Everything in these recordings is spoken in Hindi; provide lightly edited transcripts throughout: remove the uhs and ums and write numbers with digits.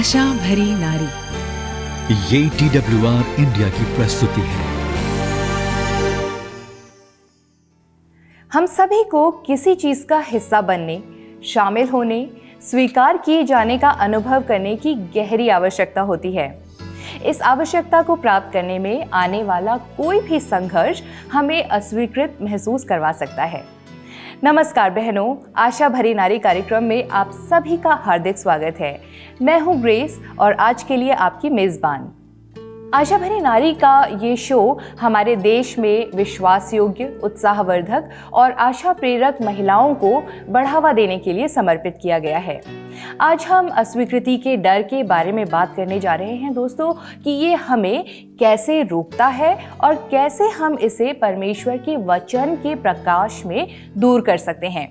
आशा भरी नारी। ये TWR इंडिया की प्रस्तुति है। हम सभी को किसी चीज का हिस्सा बनने, शामिल होने, स्वीकार किए जाने का अनुभव करने की गहरी आवश्यकता होती है। इस आवश्यकता को प्राप्त करने में आने वाला कोई भी संघर्ष हमें अस्वीकृत महसूस करवा सकता है। नमस्कार बहनों, आशा भरी नारी कार्यक्रम में आप सभी का हार्दिक स्वागत है। मैं हूं ग्रेस और आज के लिए आपकी मेजबान। आशा भरी नारी का ये शो हमारे देश में विश्वास योग्य, उत्साहवर्धक और आशा प्रेरक महिलाओं को बढ़ावा देने के लिए समर्पित किया गया है। आज हम अस्वीकृति के डर के बारे में बात करने जा रहे हैं दोस्तों, कि ये हमें कैसे रोकता है और कैसे हम इसे परमेश्वर के वचन के प्रकाश में दूर कर सकते हैं।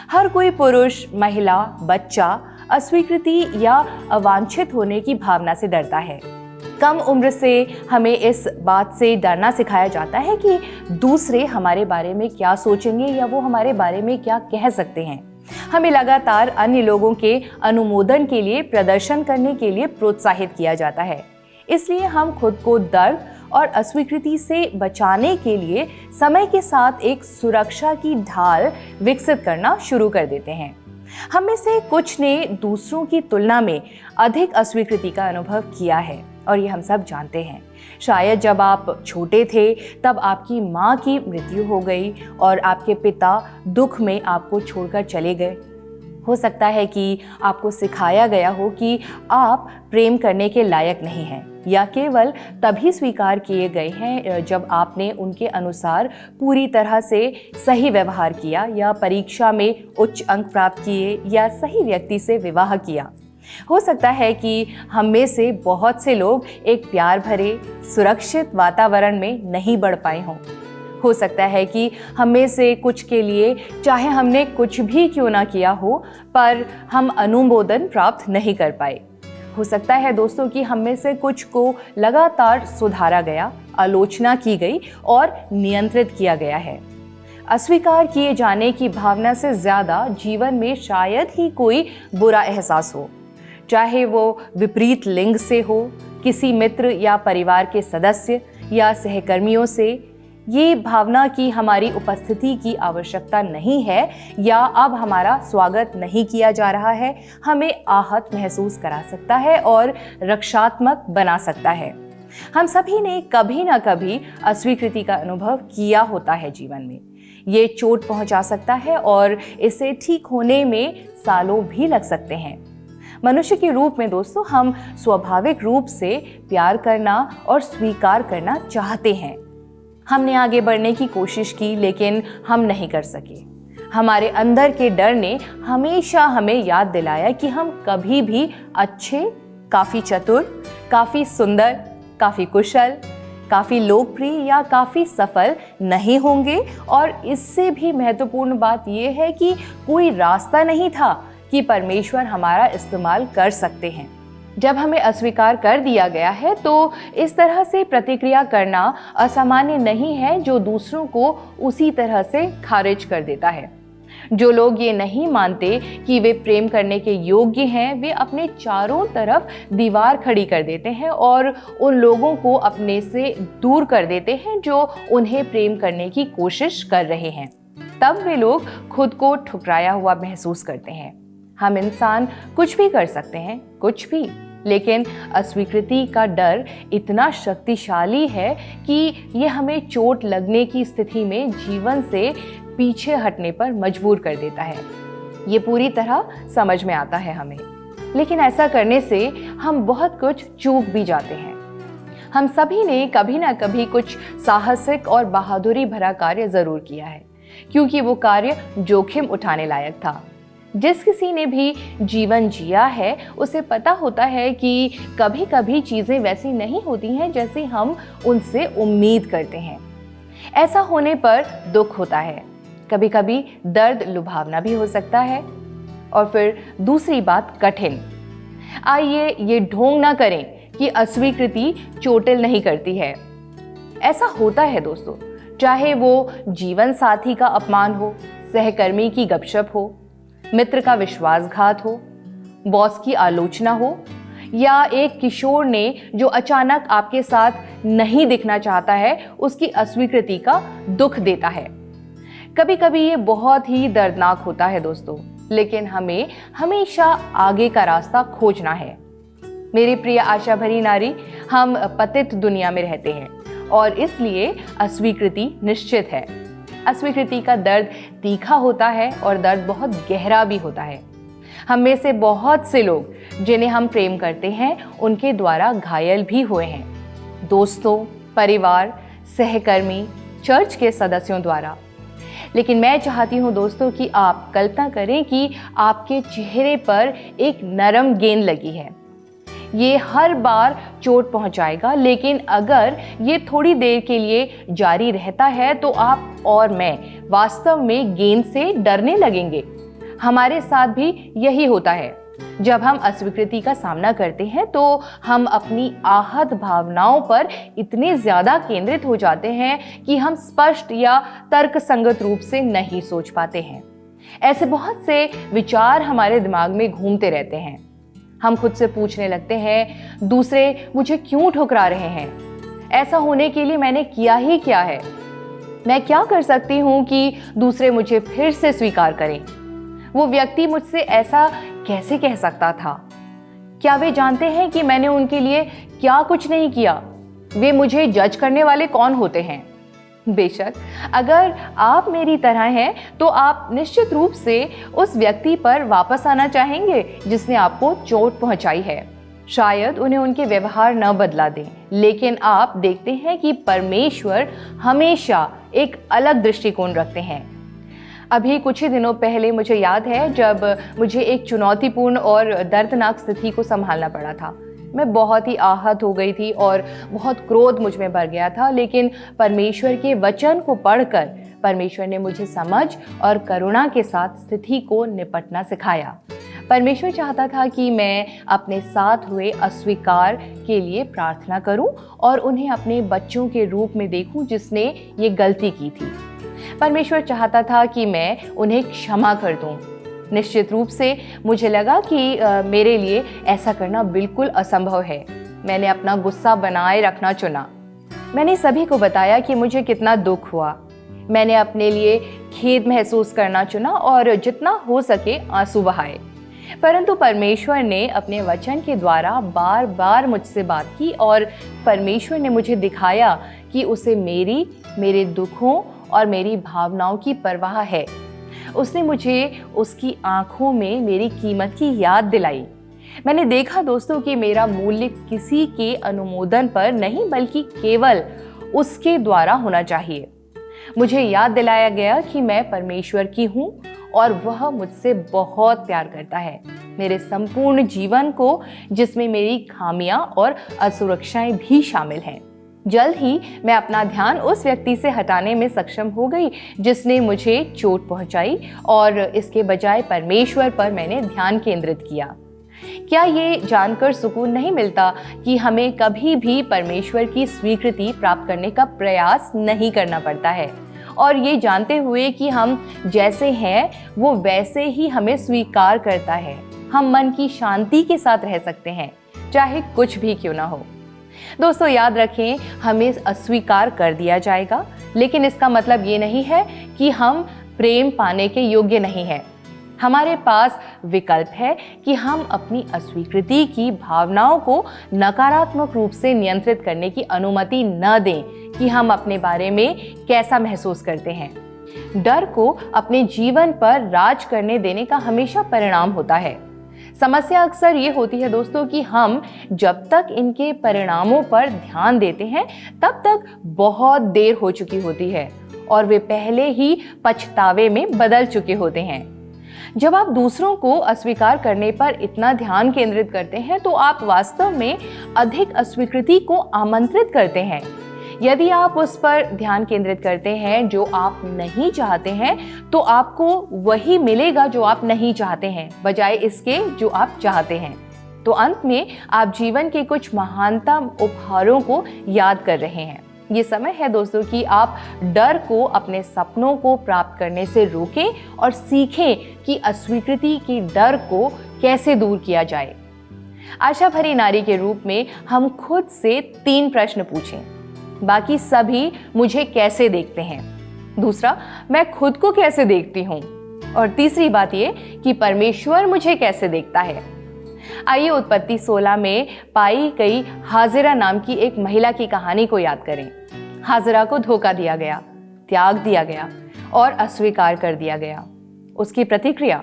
हर कोई पुरुष, महिला, बच्चा अस्वीकृति या अवांछित होने की भावना से डरता है। कम उम्र से हमें इस बात से डरना सिखाया जाता है कि दूसरे हमारे बारे में क्या सोचेंगे या वो हमारे बारे में क्या कह सकते हैं। हमें लगातार अन्य लोगों के अनुमोदन के लिए प्रदर्शन करने के लिए प्रोत्साहित किया जाता है। इसलिए हम खुद को दर्द और अस्वीकृति से बचाने के लिए समय के साथ एक सुरक्षा की ढाल विकसित करना शुरू कर देते हैं। हम में से कुछ ने दूसरों की तुलना में अधिक अस्वीकृति का अनुभव किया है और ये हम सब जानते हैं। शायद जब आप छोटे थे तब आपकी माँ की मृत्यु हो गई और आपके पिता दुख में आपको छोड़कर चले गए। हो सकता है कि आपको सिखाया गया हो कि आप प्रेम करने के लायक नहीं हैं या केवल तभी स्वीकार किए गए हैं जब आपने उनके अनुसार पूरी तरह से सही व्यवहार किया या परीक्षा में उच्च अंक प्राप्त किए या सही व्यक्ति से विवाह किया। हो सकता है कि हम में से बहुत से लोग एक प्यार भरे, सुरक्षित वातावरण में नहीं बढ़ पाए हों। हो सकता है कि हम में से कुछ के लिए चाहे हमने कुछ भी क्यों ना किया हो, पर हम अनुमोदन प्राप्त नहीं कर पाए। हो सकता है दोस्तों कि हम में से कुछ को लगातार सुधारा गया, आलोचना की गई और नियंत्रित किया गया है। अस्वीकार किए जाने की भावना से ज़्यादा जीवन में शायद ही कोई बुरा एहसास हो, चाहे वो विपरीत लिंग से हो, किसी मित्र या परिवार के सदस्य या सहकर्मियों से। ये भावना कि हमारी उपस्थिति की आवश्यकता नहीं है या अब हमारा स्वागत नहीं किया जा रहा है, हमें आहत महसूस करा सकता है और रक्षात्मक बना सकता है। हम सभी ने कभी ना कभी अस्वीकृति का अनुभव किया होता है जीवन में। ये चोट पहुंचा सकता है और इसे ठीक होने में सालों भी लग सकते हैं। मनुष्य के रूप में दोस्तों हम स्वाभाविक रूप से प्यार करना और स्वीकार करना चाहते हैं। हमने आगे बढ़ने की कोशिश की लेकिन हम नहीं कर सके। हमारे अंदर के डर ने हमेशा हमें याद दिलाया कि हम कभी भी अच्छे, काफ़ी चतुर, काफ़ी सुंदर, काफ़ी कुशल, काफ़ी लोकप्रिय या काफ़ी सफल नहीं होंगे। और इससे भी महत्वपूर्ण बात यह है कि कोई रास्ता नहीं था कि परमेश्वर हमारा इस्तेमाल कर सकते हैं। जब हमें अस्वीकार कर दिया गया है तो इस तरह से प्रतिक्रिया करना असामान्य नहीं है, जो दूसरों को उसी तरह से खारिज कर देता है। जो लोग ये नहीं मानते कि वे प्रेम करने के योग्य हैं, वे अपने चारों तरफ दीवार खड़ी कर देते हैं और उन लोगों को अपने से दूर कर देते हैं जो उन्हें प्रेम करने की कोशिश कर रहे हैं। तब वे लोग खुद को ठुकराया हुआ महसूस करते हैं। हम इंसान कुछ भी कर सकते हैं, कुछ भी, लेकिन अस्वीकृति का डर इतना शक्तिशाली है कि ये हमें चोट लगने की स्थिति में जीवन से पीछे हटने पर मजबूर कर देता है। ये पूरी तरह समझ में आता है हमें, लेकिन ऐसा करने से हम बहुत कुछ चूक भी जाते हैं। हम सभी ने कभी ना कभी कुछ साहसिक और बहादुरी भरा कार्य जरूर किया है, क्योंकि वो कार्य जोखिम उठाने लायक था। जिस किसी ने भी जीवन जिया है उसे पता होता है कि कभी कभी चीज़ें वैसी नहीं होती हैं जैसी हम उनसे उम्मीद करते हैं। ऐसा होने पर दुख होता है, कभी कभी दर्द लुभावना भी हो सकता है, और फिर दूसरी बात कठिन। आइए ये ढोंग ना करें कि अस्वीकृति चोटिल नहीं करती है। ऐसा होता है दोस्तों, चाहे वो जीवन साथी का अपमान हो, सहकर्मी की गपशप हो, मित्र का विश्वासघात हो, बॉस की आलोचना हो या एक किशोर ने जो अचानक आपके साथ नहीं दिखना चाहता है, उसकी अस्वीकृति का दुख देता है। कभी कभी ये बहुत ही दर्दनाक होता है दोस्तों, लेकिन हमें हमेशा आगे का रास्ता खोजना है। मेरी प्रिय आशा भरी नारी, हम पतित दुनिया में रहते हैं और इसलिए अस्वीकृति निश्चित है। अस्वीकृति का दर्द तीखा होता है और दर्द बहुत गहरा भी होता है। हम में से बहुत से लोग जिन्हें हम प्रेम करते हैं उनके द्वारा घायल भी हुए हैं, दोस्तों, परिवार, सहकर्मी, चर्च के सदस्यों द्वारा। लेकिन मैं चाहती हूँ दोस्तों कि आप कल्पना करें कि आपके चेहरे पर एक नरम गेंद लगी है। ये हर बार चोट पहुंचाएगा, लेकिन अगर ये थोड़ी देर के लिए जारी रहता है तो आप और मैं वास्तव में गेंद से डरने लगेंगे। हमारे साथ भी यही होता है। जब हम अस्वीकृति का सामना करते हैं तो हम अपनी आहत भावनाओं पर इतने ज़्यादा केंद्रित हो जाते हैं कि हम स्पष्ट या तर्कसंगत रूप से नहीं सोच पाते हैं। ऐसे बहुत से विचार हमारे दिमाग में घूमते रहते हैं। हम खुद से पूछने लगते हैं, दूसरे मुझे क्यों ठुकरा रहे हैं? ऐसा होने के लिए मैंने किया ही क्या है? मैं क्या कर सकती हूँ कि दूसरे मुझे फिर से स्वीकार करें? वो व्यक्ति मुझसे ऐसा कैसे कह सकता था? क्या वे जानते हैं कि मैंने उनके लिए क्या कुछ नहीं किया? वे मुझे जज करने वाले कौन होते हैं? बेशक अगर आप मेरी तरह हैं तो आप निश्चित रूप से उस व्यक्ति पर वापस आना चाहेंगे जिसने आपको चोट पहुंचाई है। शायद उन्हें उनके व्यवहार न बदला दें, लेकिन आप देखते हैं कि परमेश्वर हमेशा एक अलग दृष्टिकोण रखते हैं। अभी कुछ ही दिनों पहले मुझे याद है जब मुझे एक चुनौतीपूर्ण और दर्दनाक स्थिति को संभालना पड़ा था। मैं बहुत ही आहत हो गई थी और बहुत क्रोध मुझ में भर गया था, लेकिन परमेश्वर के वचन को पढ़कर परमेश्वर ने मुझे समझ और करुणा के साथ स्थिति को निपटना सिखाया। परमेश्वर चाहता था कि मैं अपने साथ हुए अस्वीकार के लिए प्रार्थना करूं और उन्हें अपने बच्चों के रूप में देखूं जिसने ये गलती की थी। परमेश्वर चाहता था कि मैं उन्हें क्षमा कर दूं। निश्चित रूप से मुझे लगा कि मेरे लिए ऐसा करना बिल्कुल असंभव है। मैंने अपना गुस्सा बनाए रखना चुना। मैंने सभी को बताया कि मुझे कितना दुख हुआ। मैंने अपने लिए खेद महसूस करना चुना और जितना हो सके आंसू बहाए। परंतु परमेश्वर ने अपने वचन के द्वारा बार बार मुझसे बात की और परमेश्वर ने मुझे दिखाया कि उसे मेरे दुखों और मेरी भावनाओं की परवाह है। उसने मुझे उसकी आंखों में मेरी कीमत की याद दिलाई। मैंने देखा दोस्तों कि मेरा मूल्य किसी के अनुमोदन पर नहीं बल्कि केवल उसके द्वारा होना चाहिए। मुझे याद दिलाया गया कि मैं परमेश्वर की हूँ और वह मुझसे बहुत प्यार करता है। मेरे संपूर्ण जीवन को, जिसमें मेरी खामियां और असुरक्षाएं भी शामिल हैं। जल्द ही मैं अपना ध्यान उस व्यक्ति से हटाने में सक्षम हो गई जिसने मुझे चोट पहुंचाई और इसके बजाय परमेश्वर पर मैंने ध्यान केंद्रित किया। क्या ये जानकर सुकून नहीं मिलता कि हमें कभी भी परमेश्वर की स्वीकृति प्राप्त करने का प्रयास नहीं करना पड़ता है, और ये जानते हुए कि हम जैसे हैं वो वैसे ही हमें स्वीकार करता है। हम मन की शांति के साथ रह सकते हैं, चाहे कुछ भी क्यों ना हो। दोस्तों याद रखें, हमें अस्वीकार कर दिया जाएगा, लेकिन इसका मतलब ये नहीं है कि हम प्रेम पाने के योग्य नहीं हैं। हमारे पास विकल्प है कि हम अपनी अस्वीकृति की भावनाओं को नकारात्मक रूप से नियंत्रित करने की अनुमति न दें कि हम अपने बारे में कैसा महसूस करते हैं। डर को अपने जीवन पर राज करने देने का हमेशा परिणाम होता है। समस्या अक्सर ये होती है दोस्तों कि हम जब तक इनके परिणामों पर ध्यान देते हैं तब तक बहुत देर हो चुकी होती है और वे पहले ही पछतावे में बदल चुके होते हैं। जब आप दूसरों को अस्वीकार करने पर इतना ध्यान केंद्रित करते हैं तो आप वास्तव में अधिक अस्वीकृति को आमंत्रित करते हैं। यदि आप उस पर ध्यान केंद्रित करते हैं जो आप नहीं चाहते हैं, तो आपको वही मिलेगा जो आप नहीं चाहते हैं, बजाय इसके जो आप चाहते हैं। तो अंत में आप जीवन के कुछ महानतम उपहारों को याद कर रहे हैं। ये समय है दोस्तों कि आप डर को अपने सपनों को प्राप्त करने से रोकें और सीखें कि अस्वीकृति के डर को कैसे दूर किया जाए। आशा भरी नारी के रूप में हम खुद से 3 प्रश्न पूछें। बाकी सभी मुझे कैसे देखते हैं? दूसरा, मैं खुद को कैसे देखती हूँ? और तीसरी बात ये कि परमेश्वर मुझे कैसे देखता है? आइए उत्पत्ति 16 में पाई गई हाजिरा नाम की एक महिला की कहानी को याद करें। हाजिरा को धोखा दिया गया, त्याग दिया गया और अस्वीकार कर दिया गया। उसकी प्रतिक्रिया,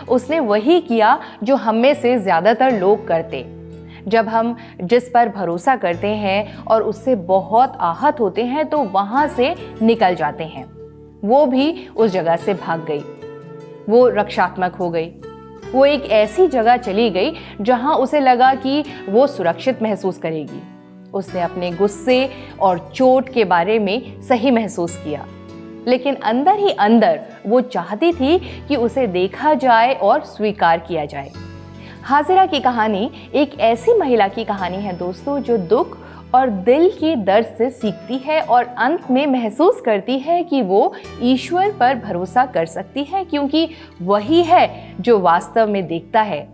उसने वही किया जो हम में से ज्यादातर लोग करते। जब हम जिस पर भरोसा करते हैं और उससे बहुत आहत होते हैं तो वहां से निकल जाते हैं। वो भी उस जगह से भाग गई, वो रक्षात्मक हो गई। वो एक ऐसी जगह चली गई जहां उसे लगा कि वो सुरक्षित महसूस करेगी। उसने अपने गुस्से और चोट के बारे में सही महसूस किया, लेकिन अंदर ही अंदर वो चाहती थी कि उसे देखा जाए और स्वीकार किया जाए। हाजिरा की कहानी एक ऐसी महिला की कहानी है दोस्तों, जो दुख और दिल के दर्द से सीखती है और अंत में महसूस करती है कि वो ईश्वर पर भरोसा कर सकती है, क्योंकि वही है जो वास्तव में देखता है।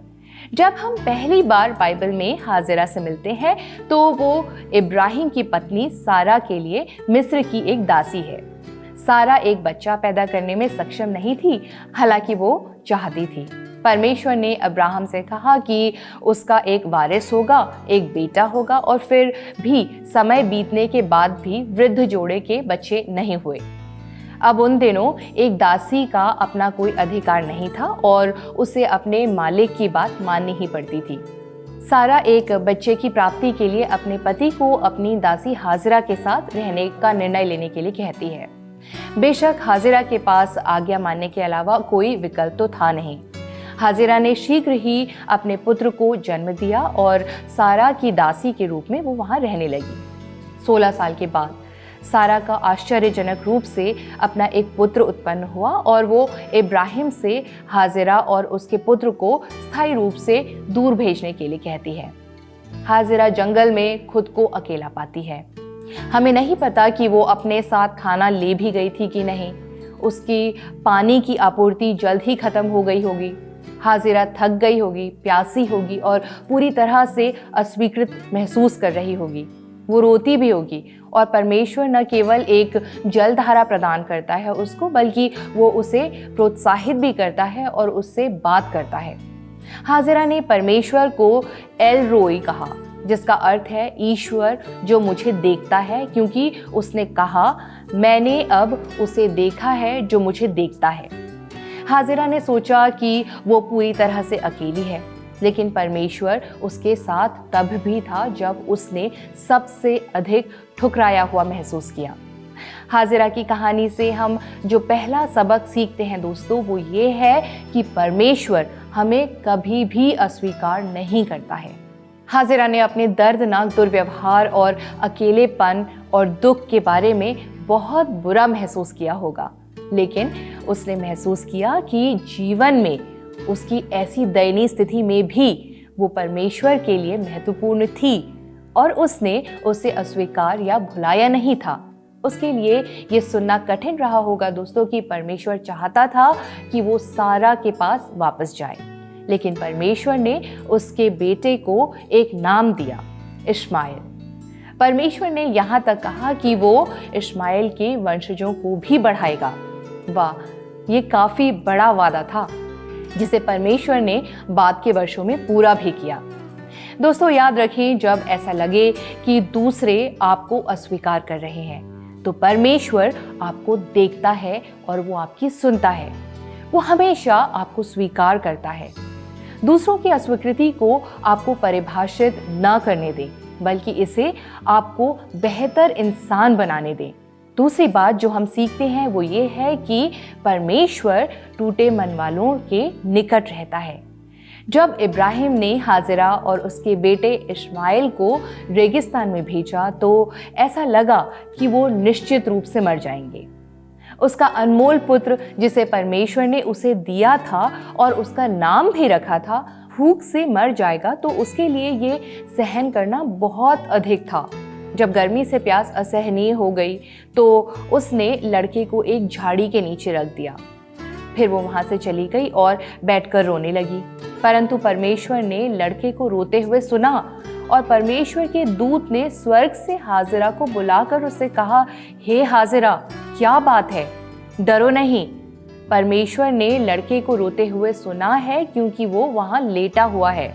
जब हम पहली बार बाइबल में हाजिरा से मिलते हैं तो वो इब्राहिम की पत्नी सारा के लिए मिस्र की एक दासी है। सारा एक बच्चा पैदा करने में सक्षम नहीं थी, हालांकि वो चाहती थी। परमेश्वर ने अब्राहम से कहा कि उसका एक वारिस होगा, एक बेटा होगा, और फिर भी समय बीतने के बाद भी वृद्ध जोड़े के बच्चे नहीं हुए। अब उन दिनों एक दासी का अपना कोई अधिकार नहीं था और उसे अपने मालिक की बात माननी ही पड़ती थी। सारा एक बच्चे की प्राप्ति के लिए अपने पति को अपनी दासी हाजिरा के साथ रहने का निर्णय लेने के लिए कहती है। बेशक हाजिरा के पास आज्ञा मानने के अलावा कोई विकल्प तो था नहीं। हाजिरा ने शीघ्र ही अपने पुत्र को जन्म दिया और सारा की दासी के रूप में वो वहां रहने लगी। 16 साल के बाद सारा का आश्चर्यजनक रूप से अपना एक पुत्र उत्पन्न हुआ और वो इब्राहिम से हाजिरा और उसके पुत्र को स्थायी रूप से दूर भेजने के लिए कहती है। हाजिरा जंगल में खुद को अकेला पाती है। हमें नहीं पता कि वो अपने साथ खाना ले भी गई थी कि नहीं। उसकी पानी की आपूर्ति जल्द ही खत्म हो गई होगी। हाजिरा थक गई होगी, प्यासी होगी और पूरी तरह से अस्वीकृत महसूस कर रही होगी। वो रोती भी होगी और परमेश्वर न केवल एक जलधारा प्रदान करता है उसको, बल्कि वो उसे प्रोत्साहित भी करता है और उससे बात करता है। हाजिरा ने परमेश्वर को एल रोई कहा, जिसका अर्थ है ईश्वर जो मुझे देखता है, क्योंकि उसने कहा, मैंने अब उसे देखा है जो मुझे देखता है। हाजिरा ने सोचा कि वो पूरी तरह से अकेली है, लेकिन परमेश्वर उसके साथ तब भी था जब उसने सबसे अधिक ठुकराया हुआ महसूस किया। हाजिरा की कहानी से हम जो पहला सबक सीखते हैं दोस्तों, वो ये है कि परमेश्वर हमें कभी भी अस्वीकार नहीं करता है। हाजिरा ने अपने दर्दनाक दुर्व्यवहार और अकेलेपन और दुख के बारे में बहुत बुरा महसूस किया होगा, लेकिन उसने महसूस किया कि जीवन में उसकी ऐसी दयनीय स्थिति में भी वो परमेश्वर के लिए महत्वपूर्ण थी और उसने उसे अस्वीकार या भुलाया नहीं था। उसके लिए ये सुनना कठिन रहा होगा दोस्तों कि परमेश्वर चाहता था कि वो सारा के पास वापस जाए, लेकिन परमेश्वर ने उसके बेटे को एक नाम दिया, इश्माएल। परमेश्वर ने यहाँ तक कहा कि वो इश्माएल के वंशजों को भी बढ़ाएगा। वाह, ये काफी बड़ा वादा था जिसे परमेश्वर ने बाद के वर्षों में पूरा भी किया। दोस्तों याद रखें, जब ऐसा लगे कि दूसरे आपको अस्वीकार कर रहे हैं तो परमेश्वर आपको देखता है और वो आपकी सुनता है। वो हमेशा आपको स्वीकार करता है। दूसरों की अस्वीकृति को आपको परिभाषित न करने दें, बल्कि इसे आपको बेहतर इंसान बनाने दें। दूसरी बात जो हम सीखते हैं वो ये है कि परमेश्वर टूटे मन वालों के निकट रहता है। जब इब्राहिम ने हाजिरा और उसके बेटे इश्माएल को रेगिस्तान में भेजा तो ऐसा लगा कि वो निश्चित रूप से मर जाएंगे। उसका अनमोल पुत्र जिसे परमेश्वर ने उसे दिया था और उसका नाम भी रखा था, भूख से मर जाएगा तो उसके लिए ये सहन करना बहुत अधिक था। जब गर्मी से प्यास असहनीय हो गई तो उसने लड़के को एक झाड़ी के नीचे रख दिया। फिर वो वहां से चली गई और बैठकर रोने लगी। परंतु परमेश्वर ने लड़के को रोते हुए सुना और परमेश्वर के दूत ने स्वर्ग से हाजिरा को बुलाकर उससे कहा, हे हाजिरा, क्या बात है, डरो नहीं। परमेश्वर ने लड़के को रोते हुए सुना है क्योंकि वो वहां लेटा हुआ है।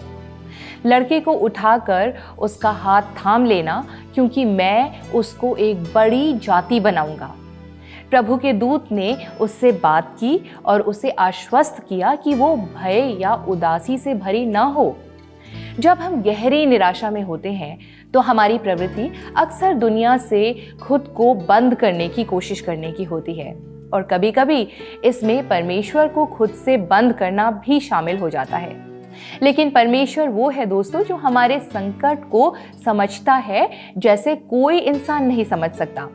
लड़के को उठाकर उसका हाथ थाम लेना, क्योंकि मैं उसको एक बड़ी जाति बनाऊंगा। प्रभु के दूत ने उससे बात की और उसे आश्वस्त किया कि वो भय या उदासी से भरी न हो। जब हम गहरी निराशा में होते हैं तो हमारी प्रवृत्ति अक्सर दुनिया से खुद को बंद करने की कोशिश करने की होती है, और कभी-कभी इसमें परमेश्वर को खुद से बंद करना भी शामिल हो जाता है। लेकिन परमेश्वर वो है दोस्तों जो हमारे संकट को समझता है जैसे कोई इंसान नहीं समझ सकता।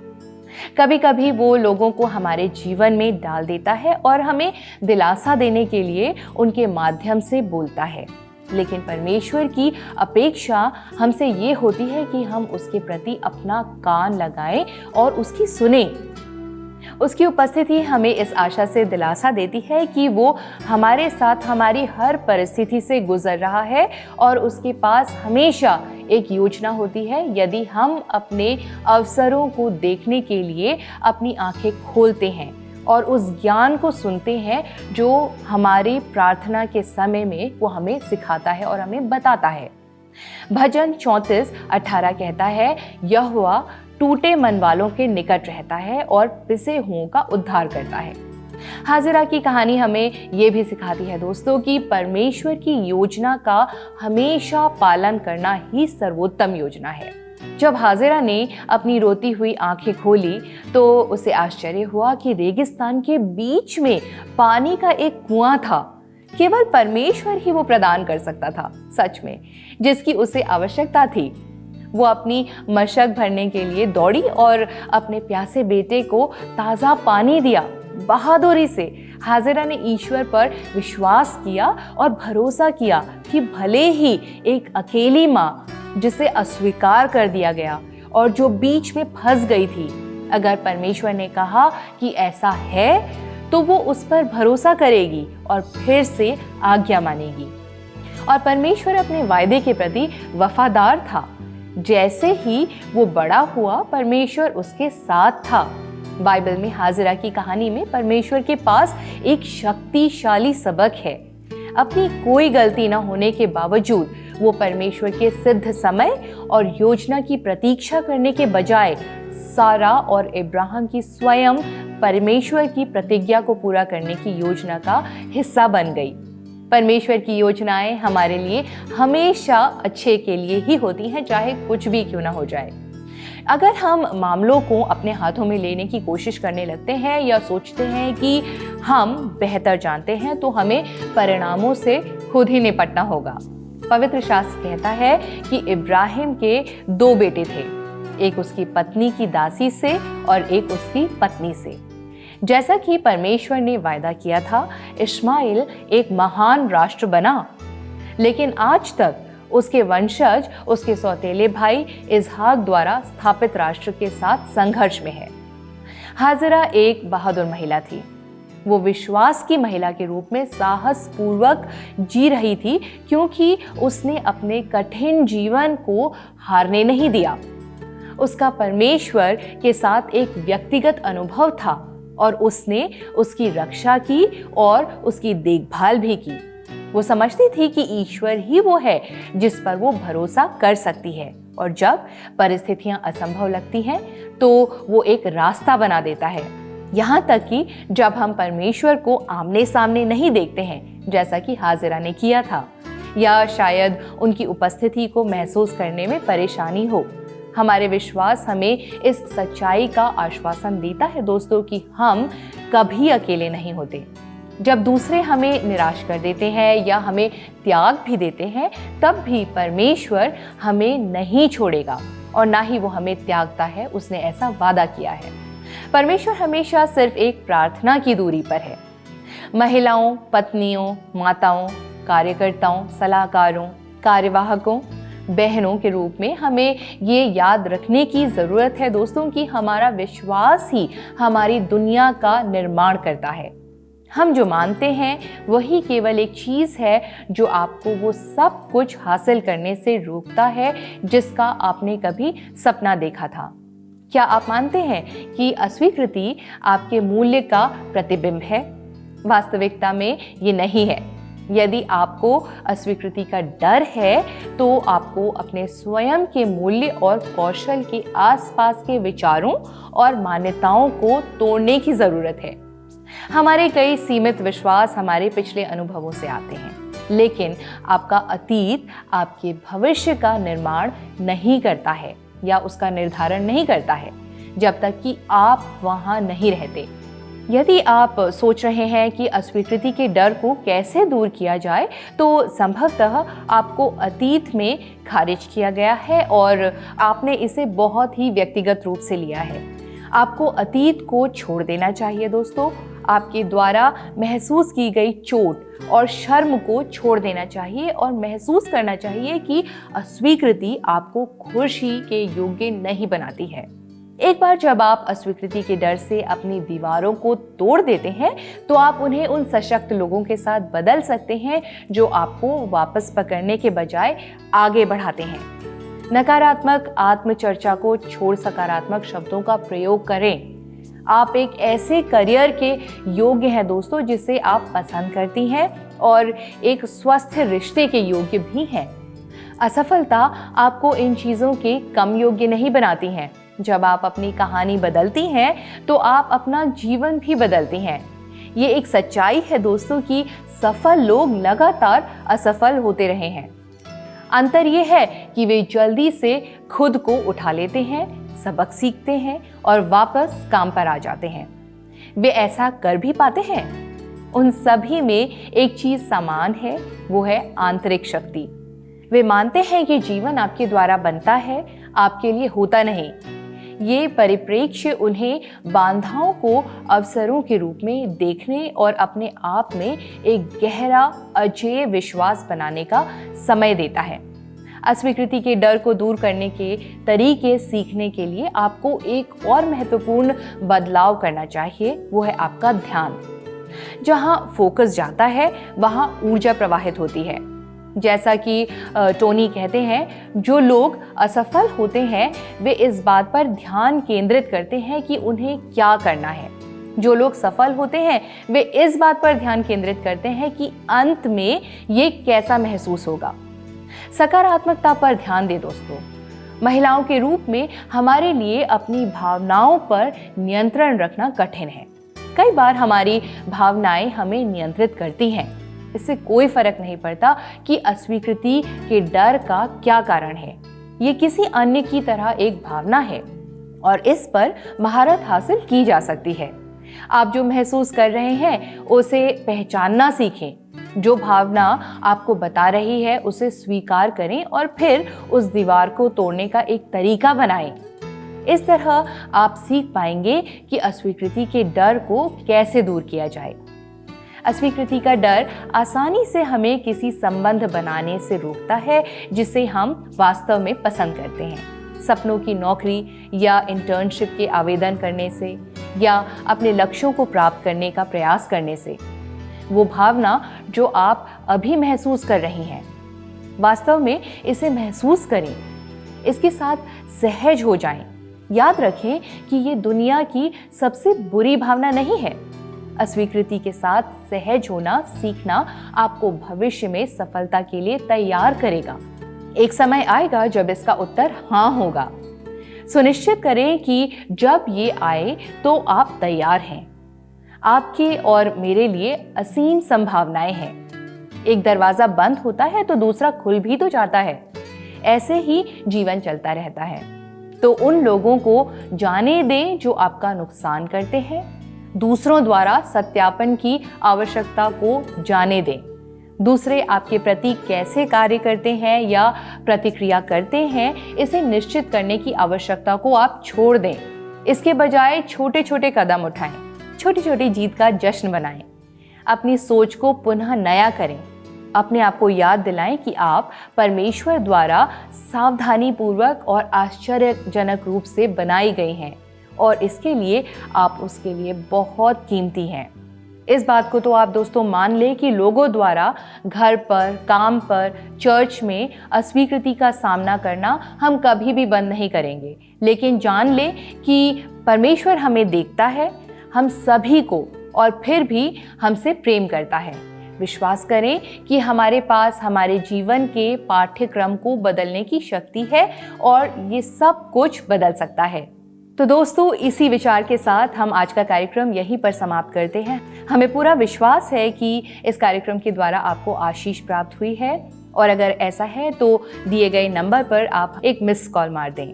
कभी कभी वो लोगों को हमारे जीवन में डाल देता है और हमें दिलासा देने के लिए उनके माध्यम से बोलता है, लेकिन परमेश्वर की अपेक्षा हमसे ये होती है कि हम उसके प्रति अपना कान लगाएं और उसकी सुने। उसकी उपस्थिति हमें इस आशा से दिलासा देती है कि वो हमारे साथ हमारी हर परिस्थिति से गुजर रहा है और उसके पास हमेशा एक योजना होती है यदि हम अपने अवसरों को देखने के लिए अपनी आंखें खोलते हैं और उस ज्ञान को सुनते हैं जो हमारी प्रार्थना के समय में वो हमें सिखाता है और हमें बताता है। भजन 34:18 कहता है, यहोवा टूटे मन वालों के निकट रहता है और पिसे हुओं का उद्धार करता है। हाजिरा की कहानी हमें ये भी सिखाती है दोस्तों कि परमेश्वर की योजना का हमेशा पालन करना ही सर्वोत्तम योजना है। जब हाजिरा ने अपनी रोती हुई आंखें खोली तो उसे आश्चर्य हुआ कि रेगिस्तान के बीच में पानी का एक कुआं था। केवल परमेश्वर ही वो प्रदान कर सकता था, सच में, जिसकी उसे आवश्यकता थी। वो अपनी मशक भरने के लिए दौड़ी और अपने प्यासे बेटे को ताज़ा पानी दिया। बहादुरी से हाजिरा ने ईश्वर पर विश्वास किया और भरोसा किया कि भले ही एक अकेली माँ जिसे अस्वीकार कर दिया गया और जो बीच में फंस गई थी, अगर परमेश्वर ने कहा कि ऐसा है तो वो उस पर भरोसा करेगी और फिर से आज्ञा मानेगी। और परमेश्वर अपने वायदे के प्रति वफादार था। जैसे ही वो बड़ा हुआ परमेश्वर उसके साथ था। बाइबल में हाजिरा की कहानी में परमेश्वर के पास एक शक्तिशाली सबक है। अपनी कोई गलती न होने के बावजूद वो परमेश्वर के सिद्ध समय और योजना की प्रतीक्षा करने के बजाय सारा और इब्राहिम की स्वयं परमेश्वर की प्रतिज्ञा को पूरा करने की योजना का हिस्सा बन गई। परमेश्वर की योजनाएं हमारे लिए हमेशा अच्छे के लिए ही होती हैं, चाहे कुछ भी क्यों ना हो जाए। अगर हम मामलों को अपने हाथों में लेने की कोशिश करने लगते हैं या सोचते हैं कि हम बेहतर जानते हैं तो हमें परिणामों से खुद ही निपटना होगा। पवित्र शास्त्र कहता है कि इब्राहिम के 2 बेटे थे, एक उसकी पत्नी की दासी से और एक उसकी पत्नी से। जैसा कि परमेश्वर ने वायदा किया था, इस्माइल एक महान राष्ट्र बना, लेकिन आज तक उसके वंशज उसके सौतेले भाई इसहाक द्वारा स्थापित राष्ट्र के साथ संघर्ष में है। हाजिरा एक बहादुर महिला थी। वो विश्वास की महिला के रूप में साहस पूर्वक जी रही थी, क्योंकि उसने अपने कठिन जीवन को हारने नहीं दिया। उसका परमेश्वर के साथ एक व्यक्तिगत अनुभव था और उसने उसकी रक्षा की और उसकी देखभाल भी की। वो समझती थी कि ईश्वर ही वो है जिस पर वो भरोसा कर सकती है, और जब परिस्थितियां असंभव लगती हैं तो वो एक रास्ता बना देता है। यहाँ तक कि जब हम परमेश्वर को आमने सामने नहीं देखते हैं, जैसा कि हाजिरा ने किया था, या शायद उनकी उपस्थिति को महसूस करने में परेशानी हो, हमारे विश्वास हमें इस सच्चाई का आश्वासन देता है दोस्तों कि हम कभी अकेले नहीं होते। जब दूसरे हमें निराश कर देते हैं या हमें त्याग भी देते हैं, तब भी परमेश्वर हमें नहीं छोड़ेगा और ना ही वो हमें त्यागता है। उसने ऐसा वादा किया है। परमेश्वर हमेशा सिर्फ एक प्रार्थना की दूरी पर है। महिलाओं, पत्नियों, माताओं, कार्यकर्ताओं, सलाहकारों, कार्यवाहकों, बहनों के रूप में हमें ये याद रखने की ज़रूरत है दोस्तों कि हमारा विश्वास ही हमारी दुनिया का निर्माण करता है। हम जो मानते हैं वही केवल एक चीज़ है जो आपको वो सब कुछ हासिल करने से रोकता है जिसका आपने कभी सपना देखा था। क्या आप मानते हैं कि अस्वीकृति आपके मूल्य का प्रतिबिंब है? वास्तविकता में ये नहीं है। यदि आपको अस्वीकृति का डर है तो आपको अपने स्वयं के मूल्य और कौशल के आसपास के विचारों और मान्यताओं को तोड़ने की ज़रूरत है। हमारे कई सीमित विश्वास हमारे पिछले अनुभवों से आते हैं, लेकिन आपका अतीत आपके भविष्य का निर्माण नहीं करता है या उसका निर्धारण नहीं करता है जब तक कि आप वहाँ नहीं रहते। यदि आप सोच रहे हैं कि अस्वीकृति के डर को कैसे दूर किया जाए, तो संभवतः आपको अतीत में खारिज किया गया है और आपने इसे बहुत ही व्यक्तिगत रूप से लिया है। आपको अतीत को छोड़ देना चाहिए दोस्तों। आपके द्वारा महसूस की गई चोट और शर्म को छोड़ देना चाहिए और महसूस करना चाहिए कि अस्वीकृति आपको खुशी के योग्य नहीं बनाती है। एक बार जब आप अस्वीकृति के डर से अपनी दीवारों को तोड़ देते हैं तो आप उन्हें उन सशक्त लोगों के साथ बदल सकते हैं जो आपको वापस पकड़ने के बजाय आगे बढ़ाते हैं। नकारात्मक आत्मचर्चा को छोड़ सकारात्मक शब्दों का प्रयोग करें। आप एक ऐसे करियर के योग्य हैं दोस्तों जिसे आप पसंद करती हैं और एक स्वस्थ रिश्ते के योग्य भी हैं। असफलता आपको इन चीज़ों के कम योग्य नहीं बनाती हैं। जब आप अपनी कहानी बदलती हैं तो आप अपना जीवन भी बदलती हैं। ये एक सच्चाई है दोस्तों कि सफल लोग लगातार असफल होते रहे हैं। अंतर ये है कि वे जल्दी से खुद को उठा लेते हैं, सबक सीखते हैं और वापस काम पर आ जाते हैं। वे ऐसा कर भी पाते हैं। उन सभी में एक चीज़ समान है, वो है आंतरिक शक्ति। वे मानते हैं कि जीवन आपके द्वारा बनता है, आपके लिए होता नहीं। ये परिप्रेक्ष्य उन्हें बाधाओं को अवसरों के रूप में देखने और अपने आप में एक गहरा अजेय विश्वास बनाने का समय देता है। अस्वीकृति के डर को दूर करने के तरीके सीखने के लिए आपको एक और महत्वपूर्ण बदलाव करना चाहिए, वो है आपका ध्यान। जहाँ फोकस जाता है वहाँ ऊर्जा प्रवाहित होती है। जैसा कि टोनी कहते हैं, जो लोग असफल होते हैं वे इस बात पर ध्यान केंद्रित करते हैं कि उन्हें क्या करना है। जो लोग सफल होते हैं वे इस बात पर ध्यान केंद्रित करते हैं कि अंत में ये कैसा महसूस होगा। सकारात्मकता पर ध्यान दें दोस्तों। महिलाओं के रूप में हमारे लिए अपनी भावनाओं पर नियंत्रण रखना कठिन है। कई बार हमारी भावनाएं हमें नियंत्रित करती हैं। इससे कोई फर्क नहीं पड़ता कि अस्वीकृति के डर का क्या कारण है। ये किसी अन्य की तरह एक भावना है और इस पर महारत हासिल की जा सकती है। आप जो महसूस कर रहे हैं उसे पहचानना सीखें। जो भावना आपको बता रही है उसे स्वीकार करें और फिर उस दीवार को तोड़ने का एक तरीका बनाएं। इस तरह आप सीख पाएंगे कि अस्वीकृति के डर को कैसे दूर किया जाए। अस्वीकृति का डर आसानी से हमें किसी संबंध बनाने से रोकता है जिसे हम वास्तव में पसंद करते हैं। सपनों की नौकरी या इंटर्नशिप के आवेदन करने से या अपने लक्ष्यों को प्राप्त करने का प्रयास करने से। वो भावना जो आप अभी महसूस कर रही हैं, वास्तव में इसे महसूस करें, इसके साथ सहज हो जाएं। याद रखें कि ये दुनिया की सबसे बुरी भावना नहीं है। अस्वीकृति के साथ सहज होना सीखना आपको भविष्य में सफलता के लिए तैयार करेगा। एक समय आएगा जब इसका उत्तर हाँ होगा। सुनिश्चित करें कि जब ये आए तो आप तैयार हैं। आपके और मेरे लिए असीम संभावनाएं हैं। एक दरवाजा बंद होता है तो दूसरा खुल भी तो जाता है। ऐसे ही जीवन चलता रहता है। तो उन लोगों को जाने दें जो आपका नुकसान करते हैं। दूसरों द्वारा सत्यापन की आवश्यकता को जाने दें। दूसरे आपके प्रति कैसे कार्य करते हैं या प्रतिक्रिया करते हैं, इसे निश्चित करने की आवश्यकता को आप छोड़ दें। इसके बजाय छोटे छोटे कदम उठाएं, छोटी छोटी जीत का जश्न बनाएं। अपनी सोच को पुनः नया करें। अपने आप को याद दिलाएं कि आप परमेश्वर द्वारा सावधानीपूर्वक और आश्चर्यजनक रूप से बनाई गई हैं और इसके लिए आप उसके लिए बहुत कीमती हैं। इस बात को तो आप दोस्तों मान लें कि लोगों द्वारा घर पर, काम पर, चर्च में अस्वीकृति का सामना करना हम कभी भी बंद नहीं करेंगे। लेकिन जान लें कि परमेश्वर हमें देखता है, हम सभी को, और फिर भी हमसे प्रेम करता है। विश्वास करें कि हमारे पास हमारे जीवन के पाठ्यक्रम को बदलने की शक्ति है और ये सब कुछ बदल सकता है। तो दोस्तों, इसी विचार के साथ हम आज का कार्यक्रम यहीं पर समाप्त करते हैं। हमें पूरा विश्वास है कि इस कार्यक्रम के द्वारा आपको आशीष प्राप्त हुई है, और अगर ऐसा है तो दिए गए नंबर पर आप एक मिस कॉल मार दें।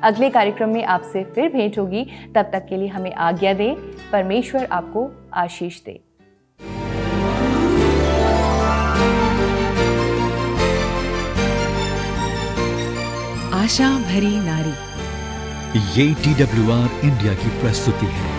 अगले कार्यक्रम में आपसे फिर भेंट होगी। तब तक के लिए हमें आज्ञा दें। परमेश्वर आपको आशीष दे। आशा भरी नारी, ये TWR इंडिया की प्रस्तुति है।